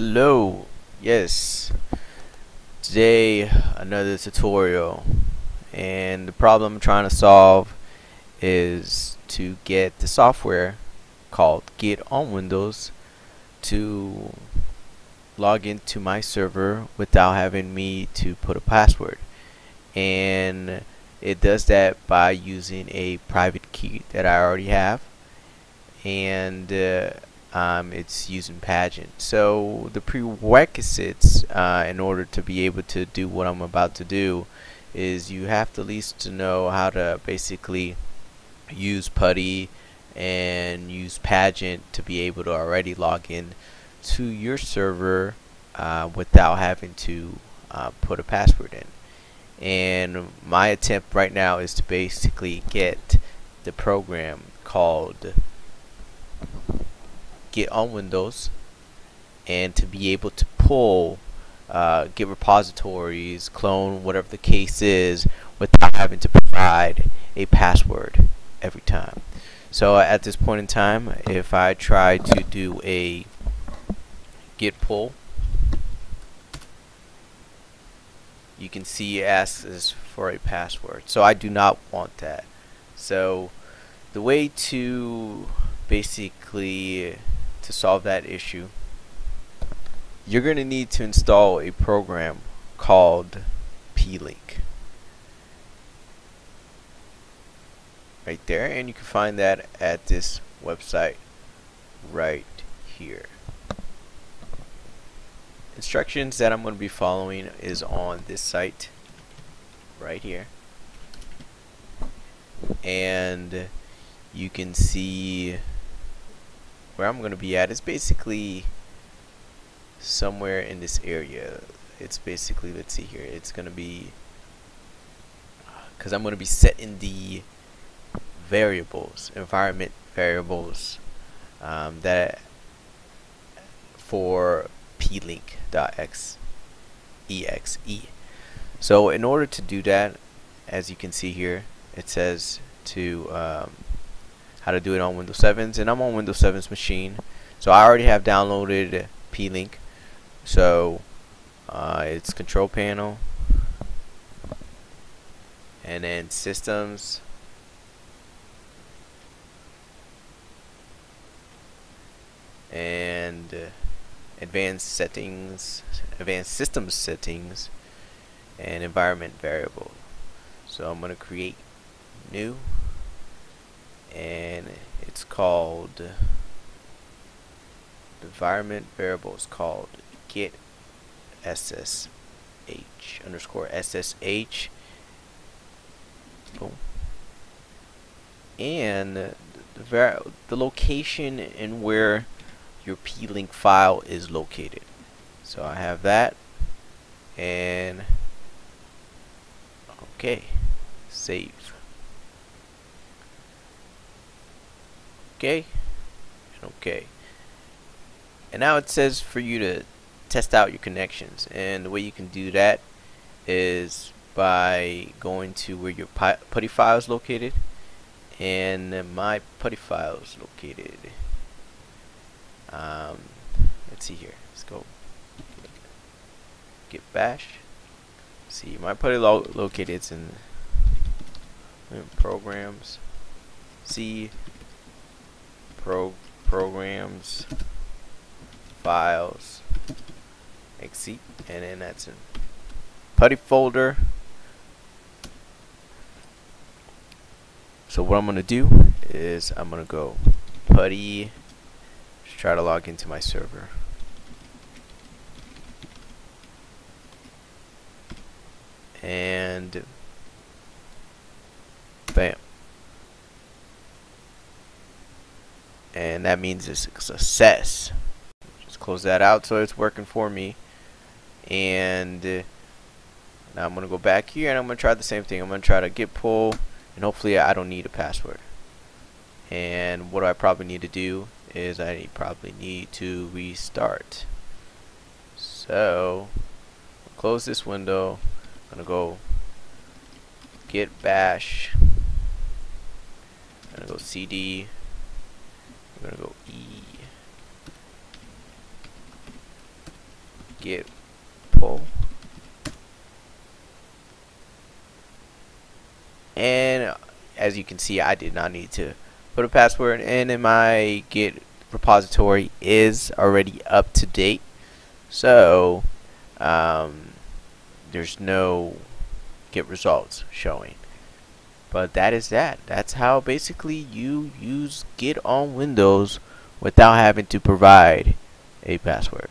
Hello, yes, today another tutorial, and the problem I'm trying to solve is to get the software called Get on Windows to log into my server without having me to put a password. And it does that by using a private key that I already have, and it's using pageant. So the prerequisites in order to be able to do what I'm about to do is you have to at least to know how to basically use PuTTY and use pageant to be able to already log in to your server without having to put a password in. And my attempt right now is to basically get the program called Get on Windows, and to be able to pull Git repositories, clone, whatever the case is, without having to provide a password every time. So at this point in time, if I try to do a git pull, you can see it asks us for a password. So I do not want that. So the way to basically to solve that issue, you're going to need to install a program called Plink right there, and you can find that at this website right here. Instructions that I'm going to be following is on this site right here, and you can see where I'm going to be at. It's basically somewhere in this area. It's basically, let's see here, it's going to be, because I'm going to be setting the variables, environment variables, that for plink.exe. So in order to do that, as you can see here, it says to how to do it on Windows 7s, and I'm on Windows 7's machine, so I already have downloaded Plink. So it's control panel, and then systems, and advanced settings, advanced system settings, and environment variable. So I'm going to create new, and it's called, the environment variable is called get ssh underscore ssh. Boom. And the location and where your plink file is located. So I have that, and okay, save. Okay, and okay. And now it says for you to test out your connections, and the way you can do that is by going to where your PuTTY file is located, and my PuTTY file is located. Let's see here. Let's go git bash. See, my PuTTY located. It's in programs. C programs files exit, and then that's in PuTTY folder. So what I'm gonna do is I'm gonna go PuTTY, try to log into my server, and bam, and that means it's a success. Just close that out so it's working for me, and now I'm gonna go back here and I'm gonna try the same thing. I'm gonna try to git pull, and hopefully I don't need a password. And what I probably need to do is I probably need to restart. So close this window. I'm gonna go git bash. I'm gonna go cd. I'm gonna go e. git pull, and as you can see, I did not need to put a password, and in my git repository is already up to date, so there's no git results showing. But that is that. That's how basically you use Git on Windows without having to provide a password.